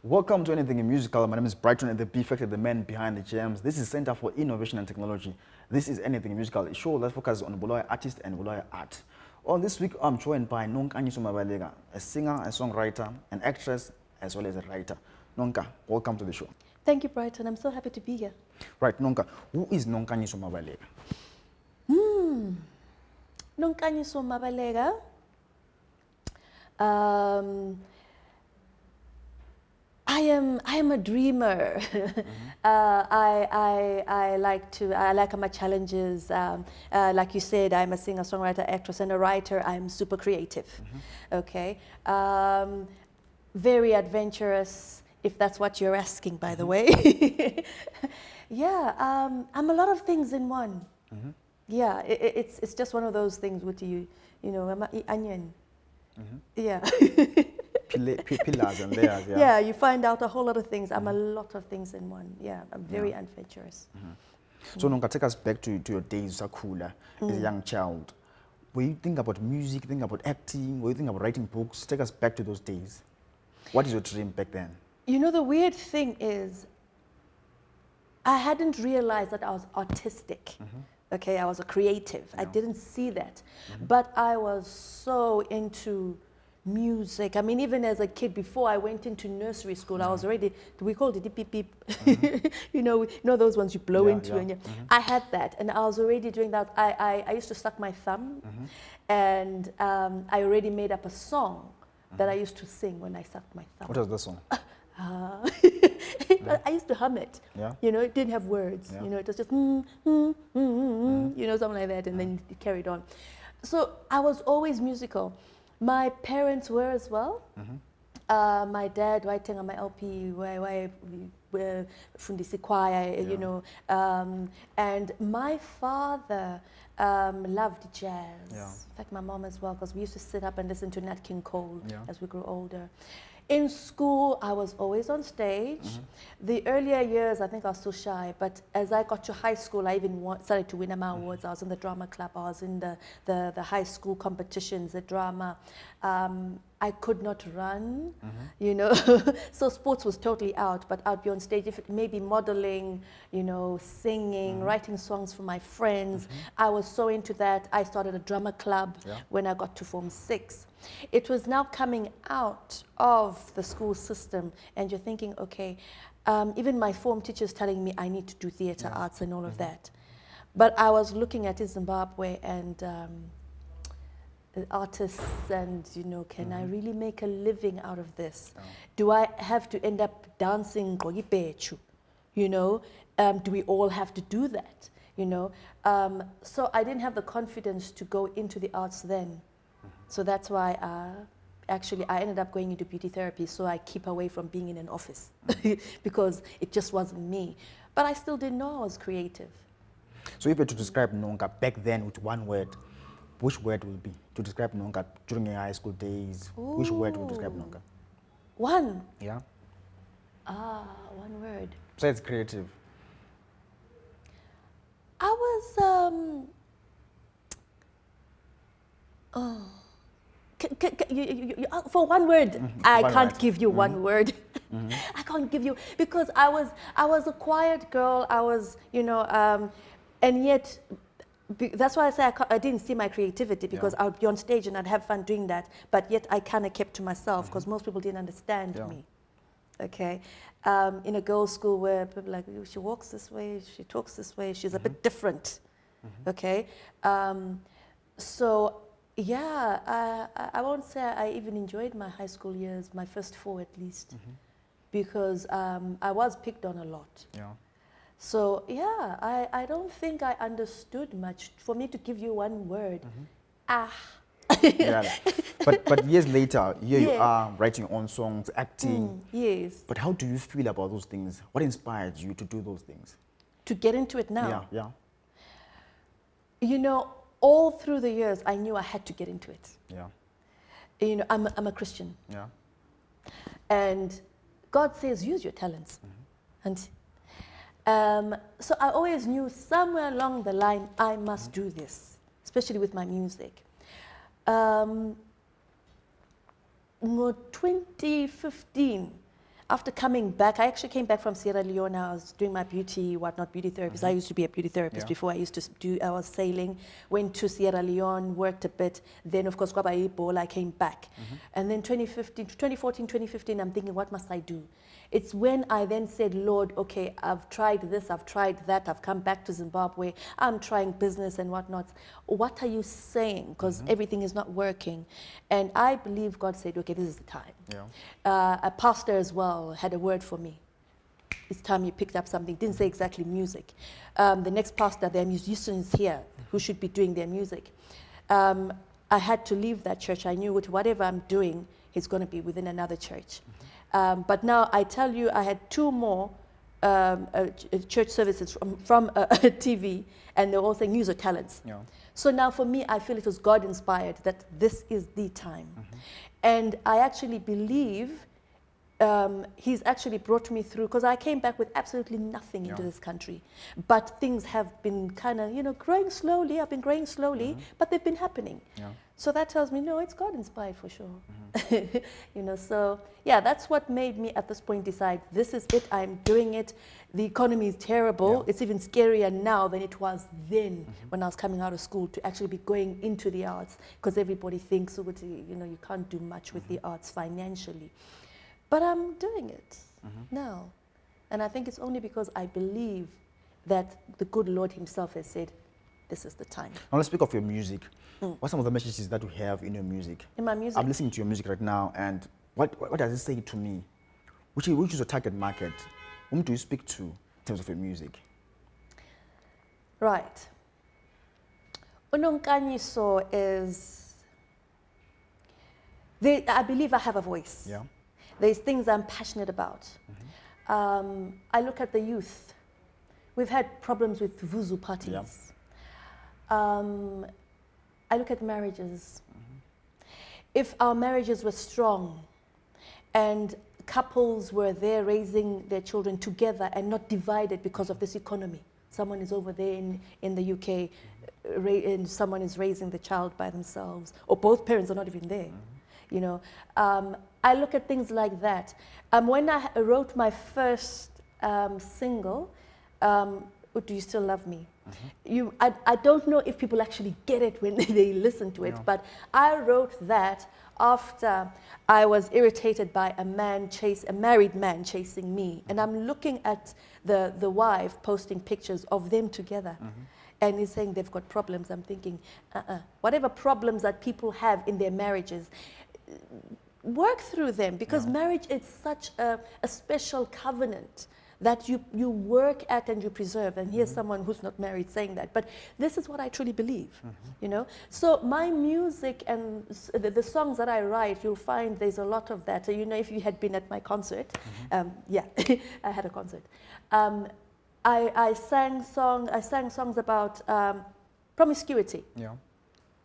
Welcome to Anything in Musical. My name is Brighton and the Beefactor, the man behind the gems. This is Center for Innovation and Technology. This is Anything in Musical, a show that focuses on Bulawayo artists and Bulawayo art. On this week, I'm joined by Nonkanyiso Mabaleka, a singer, a songwriter, an actress, as well as a writer. Nonka, welcome to the show. Thank you, Brighton. I'm so happy to be here. Right, Nonka, who is Nonkanyiso Mabaleka? Nonkanyiso Mabaleka. I am a dreamer. I like my challenges. Like you said, I'm a singer, songwriter, actress, and a writer. I'm super creative. Okay. Very adventurous, if that's what you're asking, by the way. Yeah. I'm a lot of things in one. Yeah. It's just one of those things with you know, I'm an onion. Yeah. Pillars and layers, yeah. Yeah, you find out a whole lot of things. I'm a lot of things in one. Yeah, I'm very adventurous. So Nonka, take us back to your days Sakula as a young child. Were you thinking about music, thinking about acting, were you thinking about writing books? Take us back to those days. What is your dream back then? You know, the weird thing is, I hadn't realized that I was autistic. Okay, I was a creative. I didn't see that. But I was so into music. I mean, even as a kid, before I went into nursery school, I was already, we called it beep beep. you know those ones you blow into, and I had that, and I was already doing that. I used to suck my thumb, and I already made up a song that I used to sing when I sucked my thumb. What was the song? I used to hum it. You know, it didn't have words. You know, it was just you know, something like that, and then it carried on. So I was always musical. My parents were as well. My dad writing on my LP, where fundisi choir, you know, and my father loved jazz. In fact, my mom as well, because we used to sit up and listen to Nat King Cole as we grew older. In school, I was always on stage. The earlier years, I think I was still shy, but as I got to high school, I even started to win my awards. I was in the drama club, I was in the high school competitions, the drama. I could not run, you know, so sports was totally out, but I'd be on stage, if it may be modeling, you know, singing, writing songs for my friends. I was so into that. I started a drama club when I got to Form 6. It was now coming out of the school system, and you're thinking, okay, even my form teachers telling me I need to do theatre arts and all of that. But I was looking at Zimbabwe and artists, and you know, can I really make a living out of this? Do I have to end up dancing Gogipechu? You know, do we all have to do that? You know, so I didn't have the confidence to go into the arts then. So that's why actually I ended up going into beauty therapy, so I keep away from being in an office because it just wasn't me. But I still didn't know I was creative. So if you were to describe Nonka back then with one word, which word would be to describe Nonka during your high school days? Which word would describe Nonka? One? Yeah. One word. Besides creative. I was, for one word, I can't give you one word. I can't give you, because I was a quiet girl. I was, you know, and yet, that's why I say I didn't see my creativity, because I would be on stage and I'd have fun doing that, but yet I kind of kept to myself, because most people didn't understand me. Okay, in a girls' school where people are like, she walks this way, she talks this way, she's a bit different. Okay, so. Yeah, I won't say I even enjoyed my high school years, my first 4 at least, because I was picked on a lot. So yeah, I don't think I understood much. For me to give you one word, But years later, here you are writing your own songs, acting. Yes. But how do you feel about those things? What inspired you to do those things? To get into it now? Yeah. You know, all through the years, I knew I had to get into it. You know, I'm a Christian. And God says, use your talents. And so I always knew somewhere along the line, I must do this, especially with my music. 2015, after coming back, I actually came back from Sierra Leone. I was doing my beauty therapist. I used to be a beauty therapist before. I used to I was sailing, went to Sierra Leone, worked a bit. Then, of course, I came back. And then 2014, 2015, I'm thinking, what must I do? It's when I then said, Lord, okay, I've tried this, I've tried that, I've come back to Zimbabwe, I'm trying business and whatnot. What are you saying? Because everything is not working. And I believe God said, okay, this is the time. Yeah. A pastor as well had a word for me. It's time you picked up something. Didn't say exactly music. The next pastor, their musicians here, who should be doing their music. I had to leave that church. I knew whatever I'm doing is going to be within another church. But now I tell you, I had 2 more church services from TV, and they're all saying use your talents. Yeah. So now for me, I feel it was God inspired that this is the time. And I actually believe He's actually brought me through, because I came back with absolutely nothing into this country. But things have been kind of, growing slowly. I've been growing slowly, but they've been happening. Yeah. So that tells me, no, it's God inspired for sure. So yeah, that's what made me at this point decide, this is it, I'm doing it. The economy is terrible. Yeah. It's even scarier now than it was then when I was coming out of school to actually be going into the arts, because everybody thinks, you can't do much with the arts financially. But I'm doing it now. And I think it's only because I believe that the good Lord himself has said, this is the time. Now let's speak of your music. What are some of the messages that you have in your music? In my music? I'm listening to your music right now, and what does it say to me? Which is your target market? Whom do you speak to in terms of your music? Right. Nonkanyiso is, I believe I have a voice. Yeah. There's things I'm passionate about. I look at the youth. We've had problems with vuzu parties. Yeah. I look at marriages. If our marriages were strong and couples were there raising their children together and not divided because of this economy. Someone is over there in the UK and someone is raising the child by themselves, or both parents are not even there. I look at things like that. When I wrote my first single, Do You Still Love Me? I don't know if people actually get it when they listen to it, but I wrote that after I was irritated by a married man chasing me. And I'm looking at the wife posting pictures of them together. And he's saying they've got problems. I'm thinking, whatever problems that people have in their marriages, work through them, because marriage is such a special covenant that you work at and you preserve. And here's someone who's not married saying that. But this is what I truly believe, So my music and the songs that I write, you'll find there's a lot of that. If you had been at my concert, I had a concert. I sang songs about promiscuity. Yeah.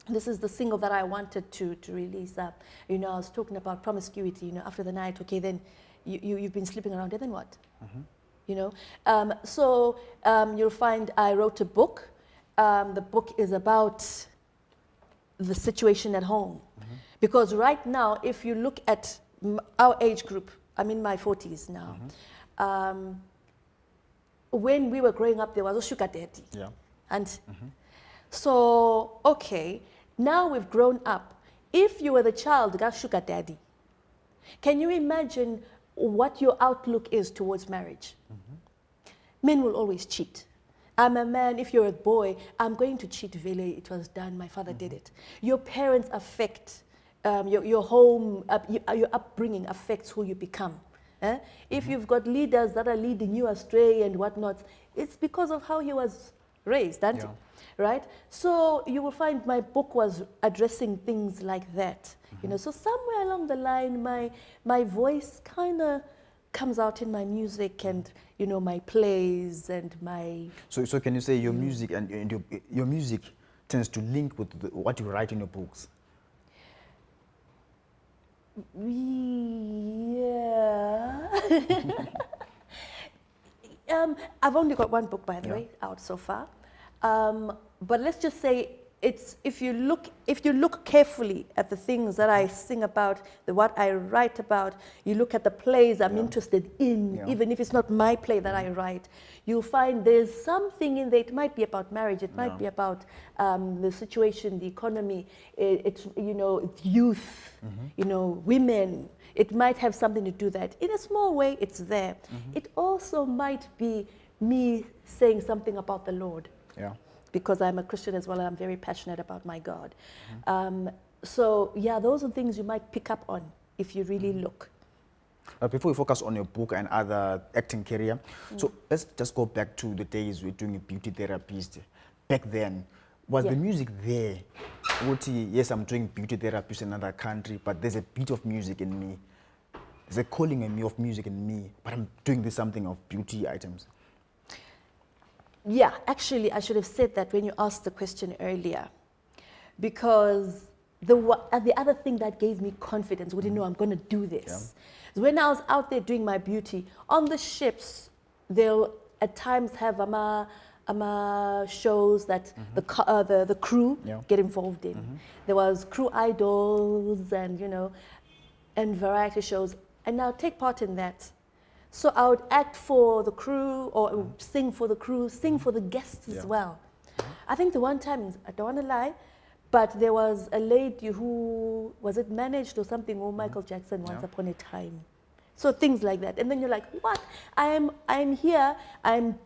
This is the single that I wanted to release. I was talking about promiscuity. After the night, okay, then you've been sleeping around, and then what? You'll find I wrote a book. The book is about the situation at home. Because right now, if you look at our age group, I'm in my 40s now. When we were growing up, there was a sugar daddy. Yeah. And so, okay, now we've grown up. If you were the child, got sugar daddy, can you imagine what your outlook is towards marriage? Men will always cheat. I'm a man, if you're a boy, I'm going to cheat. Vele, it was done, my father did it. Your parents affect, your home, your upbringing affects who you become. If you've got leaders that are leading you astray and whatnot, it's because of how he was raised, aren't it? Right? So you will find my book was addressing things like that. So somewhere along the line, my voice kind of comes out in my music and my plays and my. So can you say your music and your music tends to link with what you write in your books? Yeah. I've only got one book, by the way, out so far. But let's just say it's if you look carefully at the things that I sing about, what I write about, you look at the plays I'm interested in, even if it's not my play that I write, you'll find there's something in there. It might be about marriage, it might be about the situation, the economy, it's youth, women. It might have something to do that. In a small way, it's there. It also might be me saying something about the Lord. Yeah. Because I'm a Christian as well, and I'm very passionate about my God. So yeah, those are things you might pick up on if you really look. Before we focus on your book and other acting career, so let's just go back to the days we're doing a beauty therapist. Back then, was the music there? Yes, I'm doing beauty therapist in another country, but there's a bit of music in me. There's a calling in me of music in me, but I'm doing this something of beauty items. Yeah, actually, I should have said that when you asked the question earlier, because the other thing that gave me confidence, I'm going to do this. Yeah. When I was out there doing my beauty, on the ships, they'll at times have shows that the crew get involved in. There was crew idols and variety shows, and I'll take part in that. So I would act for the crew or sing for the crew, sing for the guests as well. I think the one time, I don't want to lie, but there was a lady who, was it managed or something, or Michael Jackson once upon a time. So things like that. And then you're like, what? I'm here, I'm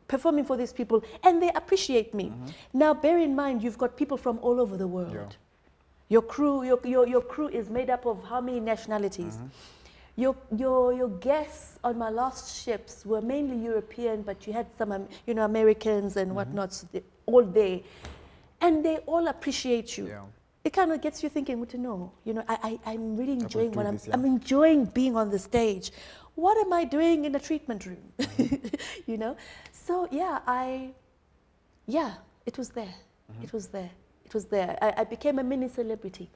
performing for these people, and they appreciate me. Now bear in mind, you've got people from all over the world. Yeah. Your crew is made up of how many nationalities? Your guests on my last ships were mainly European, but you had some, Americans and whatnot, so all there, and they all appreciate you. Yeah. It kind of gets you thinking, I'm really enjoying what I'm enjoying being on the stage. What am I doing in a treatment room? So yeah, it was there. It was there. It was there. I became a mini celebrity.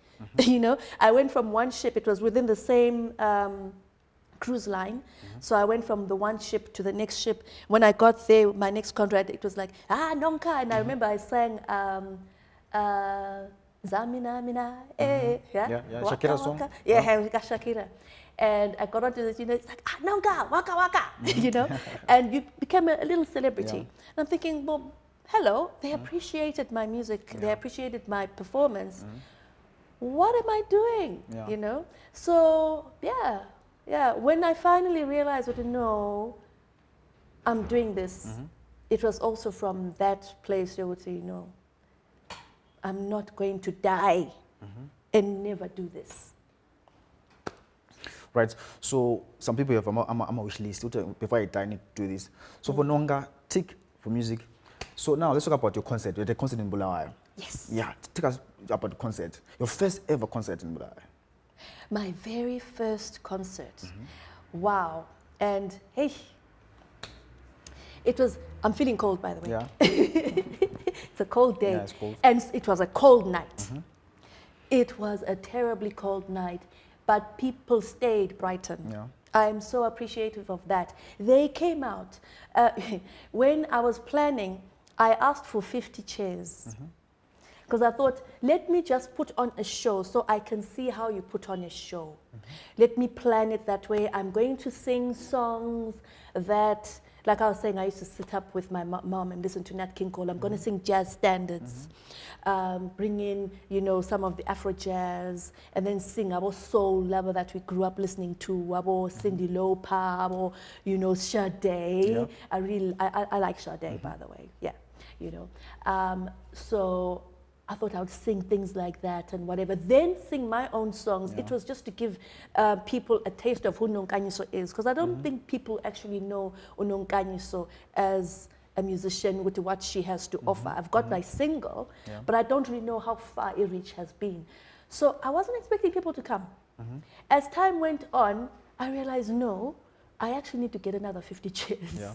I went from one ship, it was within the same cruise line. So I went from the one ship to the next ship. When I got there, my next contract, it was like, Nonka. And I remember I sang Zamina Mina, Shakira song. Shakira. And I got onto this, it's like, Nonka, waka waka, and you became a little celebrity. And I'm thinking, well, hello, they appreciated my music, they appreciated my performance. What am I doing? Yeah. So yeah. When I finally realized, I'm doing this, it was also from that place you would say, I'm not going to die and never do this. Right. So some people have a wish list. Before I die, I need to do this. So for Nonga, tick for music. So now let's talk about your concert. You had a concert in Bulawayo. Yes. Yeah, tell us about the concert. Your first ever concert in Bulawayo. My very first concert. Wow. And hey, I'm feeling cold, by the way. Yeah. It's a cold day. Yeah, it's cold. And it was a cold night. It was a terribly cold night, but people stayed, Brighton. Yeah. I'm so appreciative of that. They came out. When I was planning, I asked for 50 chairs. Because I thought, let me just put on a show so I can see how you put on a show. Let me plan it that way. I'm going to sing songs that, like I was saying, I used to sit up with my mom and listen to Nat King Cole. I'm going to sing jazz standards, bring in, some of the Afro jazz, and then sing our soul level that we grew up listening to, our Cyndi Lauper, our, Sade. Yeah. I like Sade, by the way. Yeah, so I thought I would sing things like that and whatever, then sing my own songs. Yeah. It was just to give people a taste of who Nonkanyiso is, because I don't think people actually know Nonkanyiso as a musician with what she has to offer. I've got my single, but I don't really know how far it reach has been. So I wasn't expecting people to come. As time went on, I realized, no, I actually need to get another 50 chairs. Yeah.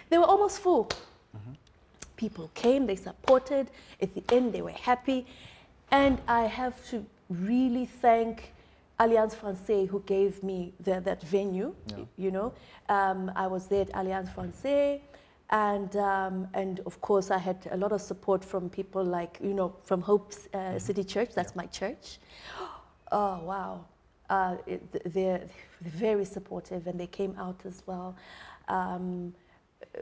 They were almost full. People came, they supported. At the end, they were happy. And I have to really thank Alliance Française, who gave me that venue. Yeah. I was there at Alliance Française. And of course, I had a lot of support from people like, from Hope City Church. That's my church. Oh, wow. They're very supportive, and they came out as well.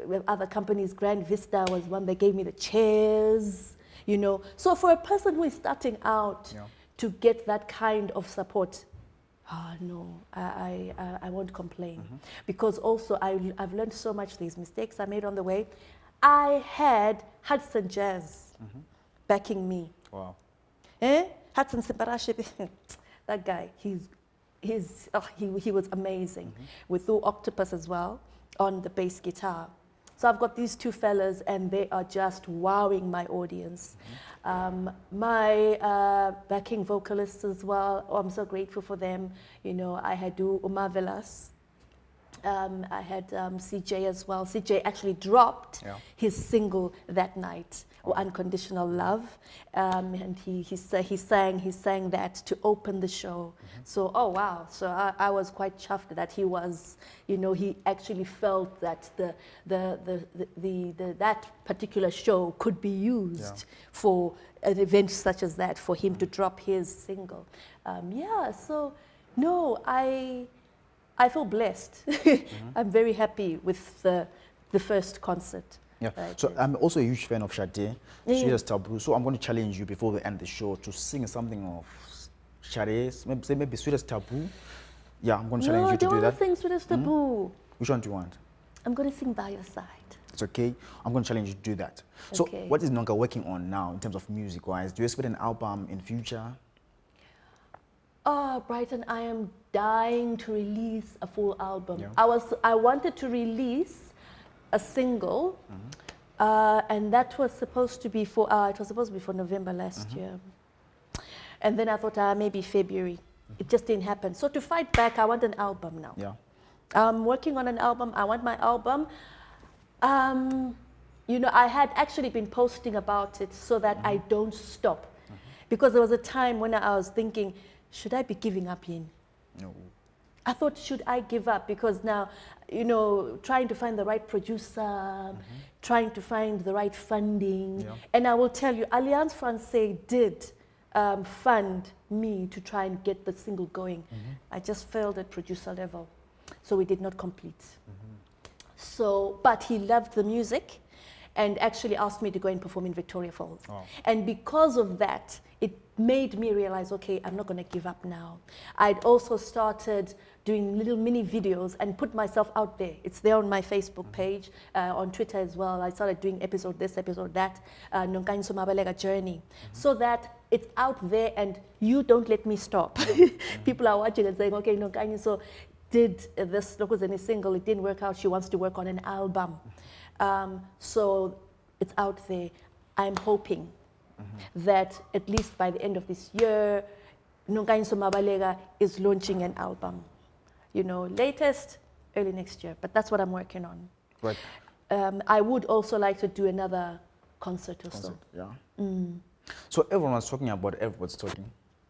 With other companies, Grand Vista was one. They gave me the chairs, So for a person who is starting out to get that kind of support, no, I won't complain. Because also I've learned so much, these mistakes I made on the way. I had Hudson Jazz backing me. Wow. Hudson Siparashe, that guy, he was amazing. With Thor Octopus as well on the bass guitar. So I've got these two fellas, and they are just wowing my audience. My backing vocalists as well, I'm so grateful for them. I had Umavelas. I had CJ as well. CJ actually dropped his single that night, or Unconditional Love, and he sang that to open the show. So oh wow! So I was quite chuffed that he was, he actually felt that that particular show could be used for an event such as that, for him to drop his single. So no, I feel blessed. I'm very happy with the first concert. Yeah. So I'm also a huge fan of Sade, Sweet as Taboo. So I'm going to challenge you before we end the show to sing something of Sade's, maybe Sweet as Taboo. Yeah, I'm going to challenge you to do that. No, I don't want to sing Sweet as Taboo. Which one do you want? I'm going to sing By Your Side. It's okay. I'm going to challenge you to do that. So what is Nonka working on now in terms of music-wise? Do you expect an album in future? Oh, Brighton, I am dying to release a full album. I wanted to release a single, and that was supposed to be for November last year. And then I thought maybe February. It just didn't happen. So to fight back, I want an album now. Yeah. I'm working on an album. I want my album. I had actually been posting about it so that I don't stop. Because there was a time when I was thinking, should I be giving up in? No. I thought, should I give up? Because now, trying to find the right producer, trying to find the right funding. And I will tell you, Alliance Francaise did fund me to try and get the single going. I just failed at producer level. So we did not complete. So, but he loved the music and actually asked me to go and perform in Victoria Falls. And because of that, it made me realize, okay, I'm not going to give up now. I'd also started doing little mini videos and put myself out there. It's there on my Facebook page, on Twitter as well. I started doing episode this, episode that, Nonkanyiso Mabaleka journey, so that it's out there and you don't let me stop. People are watching and saying, okay, Nonkanyiso did this, look, was in a single, it didn't work out, she wants to work on an album. So it's out there. I'm hoping that at least by the end of this year, Nonkanyiso Mabaleka is launching an album. Latest, early next year, but that's what I'm working on. Right. I would also like to do another concert or so. Yeah. So everyone was talking about Everybody's Talking,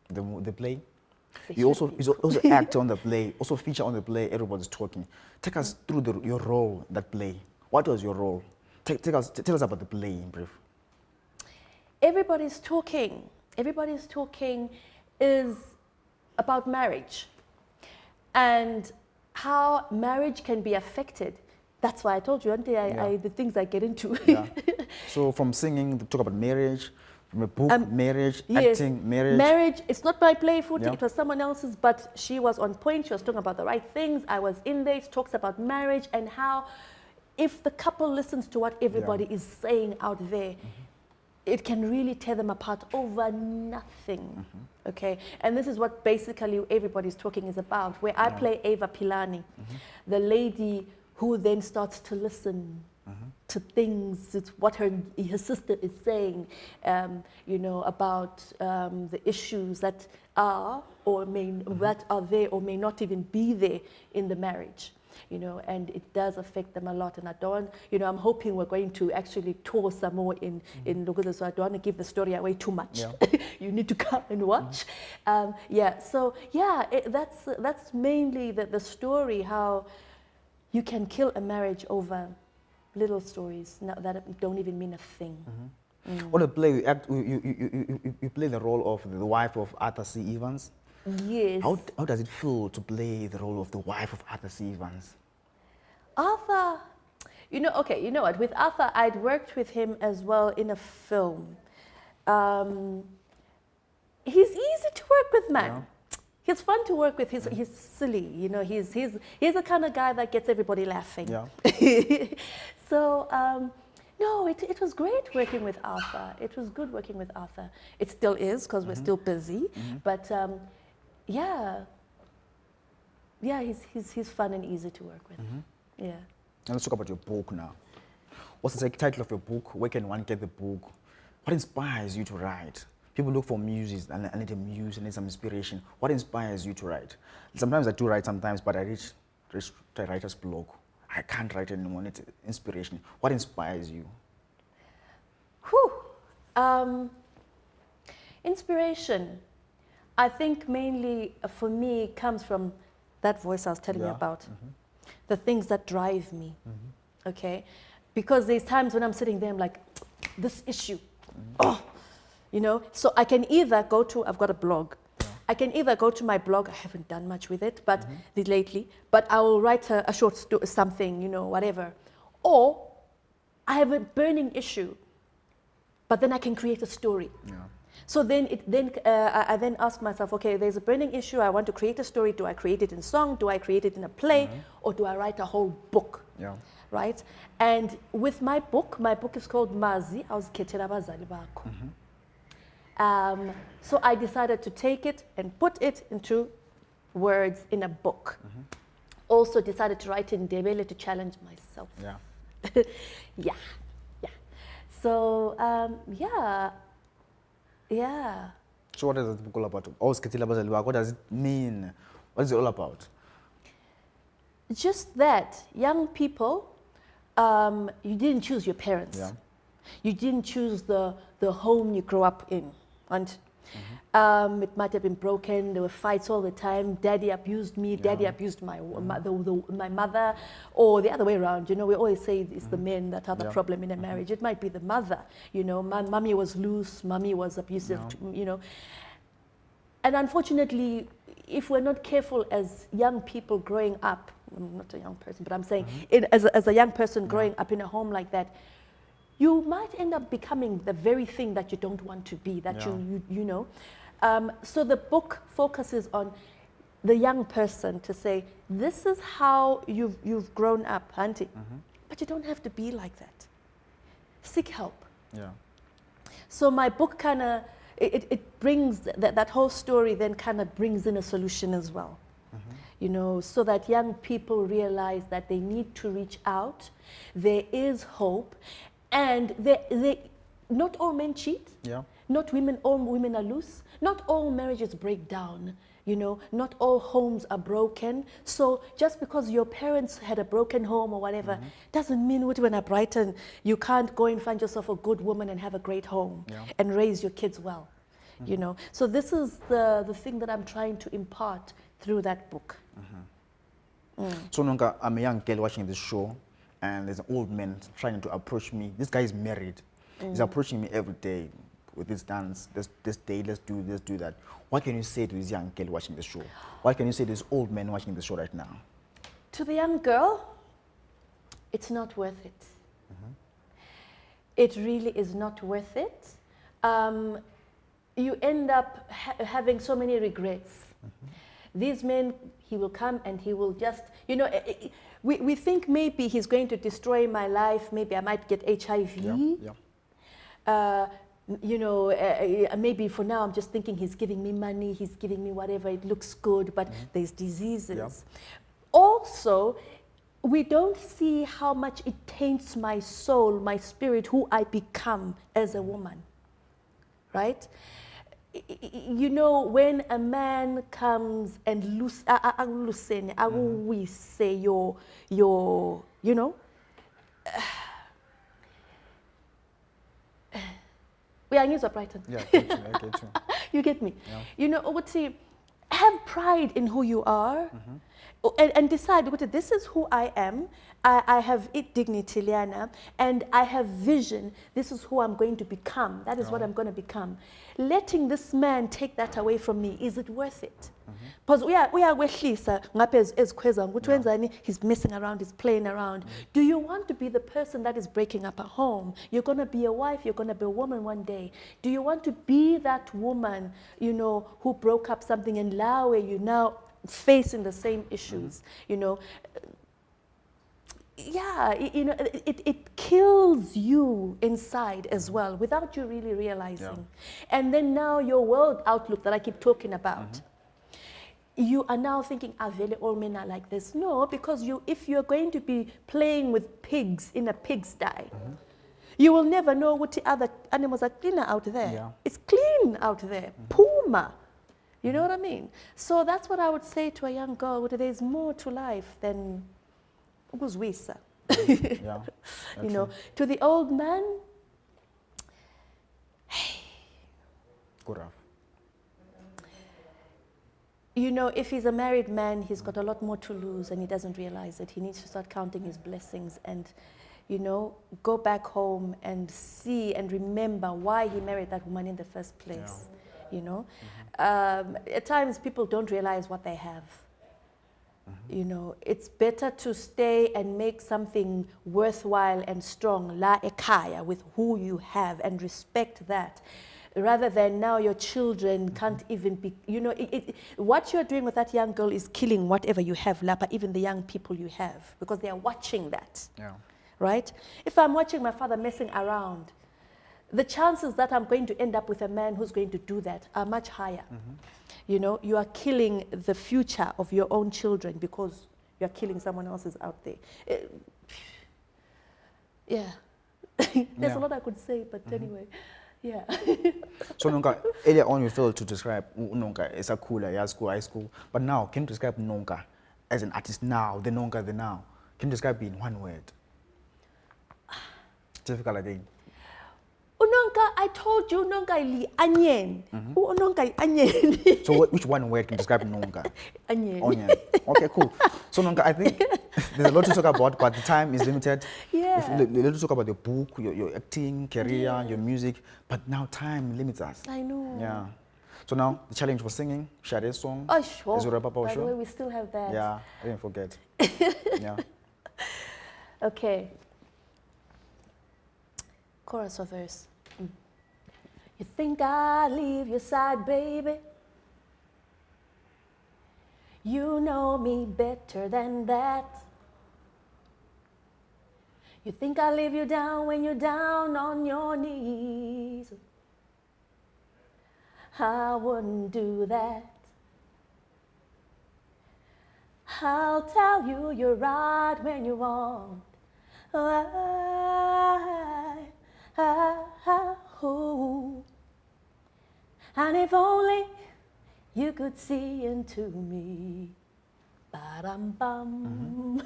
the play. You also act on the play, also feature on the play, Everybody's Talking. Take us through your role in that play. What was your role? Tell us about the play in brief. Everybody's Talking. Everybody's Talking is about marriage and how marriage can be affected. That's why I told you, Auntie, the things I get into. So from singing, to talk about marriage, from a book, marriage, acting, marriage. Marriage, it's not my play, it was someone else's, but she was on point. She was talking about the right things. I was in there. It talks about marriage and how if the couple listens to what everybody is saying out there, it can really tear them apart over nothing. Okay, and this is what basically Everybody's Talking is about, where I play Ava Pilani, the lady who then starts to listen to things, it's what her sister is saying, about the issues that are or that are there or may not even be there in the marriage. And it does affect them a lot. And I don't, I'm hoping we're going to actually tour some more in Lugos, so I don't want to give the story away too much. You need to come and watch. That's mainly the story, how you can kill a marriage over little stories that don't even mean a thing. On a play, you play the role of the wife of Arthur C. Evans. Yes. How does it feel to play the role of the wife of Arthur C. Evans? Arthur, you know what? With Arthur, I'd worked with him as well in a film. He's easy to work with, man. Yeah. He's fun to work with. He's silly, you know. He's the kind of guy that gets everybody laughing. Yeah. So no, it was great working with Arthur. It was good working with Arthur. It still is because we're still busy. But yeah, he's fun and easy to work with. Yeah. And let's talk about your book now. What's the title of your book? Where can one get the book? What inspires you to write? People look for muses, and I need a muse, I need some inspiration. What inspires you to write? Sometimes I do write sometimes, but I reach the writer's block. I can't write anymore, I need inspiration. What inspires you? Whew. Inspiration, I think mainly for me comes from that voice I was telling you about. The things that drive me, okay? Because there's times when I'm sitting there, I'm like, this issue, oh, you know? So I can either go to, I've got a blog. I can either go to my blog, I haven't done much with it, but lately, but I will write a short story, something, you know, whatever. Or I have a burning issue, but then I can create a story. Yeah. So then, I then ask myself, okay, there's a burning issue, I want to create a story. Do I create it in song? Do I create it in a play? Or do I write a whole book? Yeah. Right? And with my book is called Mazi, Awuzikhethela Abazali Bakho. So I decided to take it and put it into words in a book. Also decided to write in Ndebele to challenge myself. Yeah. Yeah. So, yeah. So what is the book all about? Awuzikhethela Abazali Bakho, what does it mean? What is it all about? Just that, young people, you didn't choose your parents. Yeah. You didn't choose the home you grew up in. And it might have been broken, there were fights all the time, daddy abused me, daddy abused my mother, or the other way around. You know, we always say it's the men that are the problem in a marriage. It might be the mother, you know, mommy was loose, mommy was abusive, you know. And unfortunately, if we're not careful as young people growing up, I'm not a young person, but I'm saying as a young person growing up in a home like that, you might end up becoming the very thing that you don't want to be, that you know. So the book focuses on the young person to say, this is how you've grown up, auntie. But you don't have to be like that. Seek help. Yeah. So my book kind of, it brings, that whole story then kind of brings in a solution as well. You know, so that young people realize that they need to reach out, there is hope, and not all men cheat. Yeah. Not all women are loose. Not all marriages break down. You know, not all homes are broken. So just because your parents had a broken home or whatever, doesn't mean when at Brighton you can't go and find yourself a good woman and have a great home and raise your kids well. You know, so this is the thing that I'm trying to impart through that book. So Nonka, I'm a young girl watching this show, and there's an old man trying to approach me. This guy is married. He's approaching me every day with this dance, this day, let's do that. What can you say to this young girl watching the show? What can you say to this old man watching the show right now? To the young girl, it's not worth it. It really is not worth it. You end up having so many regrets. These men, he will come and he will just, you know, we think maybe he's going to destroy my life, maybe I might get HIV. You know, maybe for now I'm just thinking he's giving me money, he's giving me whatever, it looks good, but there's diseases. Also, we don't see how much it taints my soul, my spirit, who I become as a woman, right? You know, when a man comes and we say your, you know, we are Brighton. Yeah, I get you. You get me? Yeah. You know, see, have pride in who you are, and decide, this is who I am. I have dignity, Liana, and I have vision. This is who I'm going to become. That is what I'm going to become. Letting this man take that away from me, is it worth it? Because he's messing around, he's playing around. Do you want to be the person that is breaking up a home? You're going to be a wife, you're going to be a woman one day. Do you want to be that woman, you know, who broke up something and now you now facing the same issues, you know? Yeah, you know, it kills you inside as well without you really realizing. And then now your world outlook that I keep talking about, you are now thinking, really all men are like this. No, because if you're going to be playing with pigs in a pigsty, you will never know what the other animals are cleaner out there. It's clean out there. Puma. You know what I mean? So that's what I would say to a young girl. There's more to life than ukuzwisa. You know, to the old man, you know, if he's a married man, he's got a lot more to lose and he doesn't realize it. He needs to start counting his blessings and, you know, go back home and see and remember why he married that woman in the first place. You know, at times people don't realize what they have. You know, it's better to stay and make something worthwhile and strong, la ekaya, with who you have, and respect that, rather than now your children can't even be, you know, what you're doing with that young girl is killing whatever you have, Lapa, even the young people you have, because they are watching that. Right? If I'm watching my father messing around, the chances that I'm going to end up with a man who's going to do that are much higher. You know, you are killing the future of your own children because you're killing someone else's out there. There's a lot I could say, but anyway, So Nonka, earlier on you failed to describe Nonka as a cooler, high school, but now can you describe Nonka as an artist now, the Nonka the now? Can you describe it in one word? Difficult again. Unonka, I told you, Nonka li onion. Unonka onion. So which one word can describe Nonka? Onion. Onion. Okay, cool. So Nonka, I think there's a lot to talk about, but the time is limited. Let's talk about your book, your acting, career, your music, but now time limits us. I know. So now the challenge for singing, share a song. Oh, sure. As we wrap up our By show. the way, we still have that. Yeah, I didn't forget. Okay. Chorus or verse? You think I'd leave your side, baby? You know me better than that. You think I'll leave you down when you're down on your knees? I wouldn't do that. I'll tell you you're right when you won't. And if only you could see into me. Ba-dum-bum,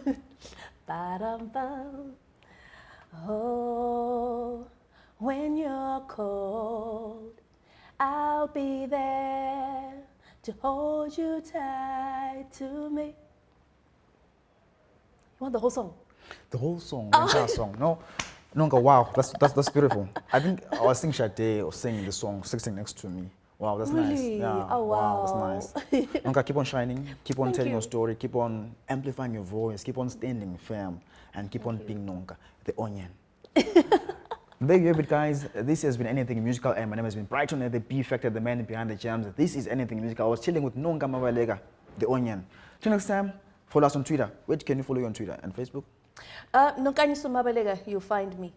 ba-dum-bum. Oh, when you're cold, I'll be there to hold you tight to me. You want the whole song? The whole song, the entire song. No, Nonka, wow, that's beautiful. I think I was singing Sade or singing the song, sitting next to me. Wow, that's nice. Really? Yeah. Oh, wow. That's nice. Nonka, keep on shining, keep on telling you. your story, keep on amplifying your voice, keep on standing firm, and keep on being Nonka, the onion. There you have it, guys. This has been Anything Musical, and my name has been Brighton, the Beefactor, the man behind the jams. This is Anything Musical. I was chilling with Nonkanyiso Mabaleka, the onion. Till next time, follow us on Twitter. Where can you follow you on Twitter and Facebook? Nonkanyiso Mabaleka, you'll find me.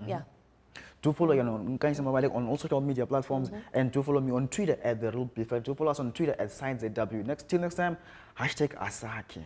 Do follow Nonkanyiso Mabaleka on all social media platforms, and do follow me on Twitter at The Real Beefactor. Do follow us on Twitter at ScienceAW. Till next time, #Asaki.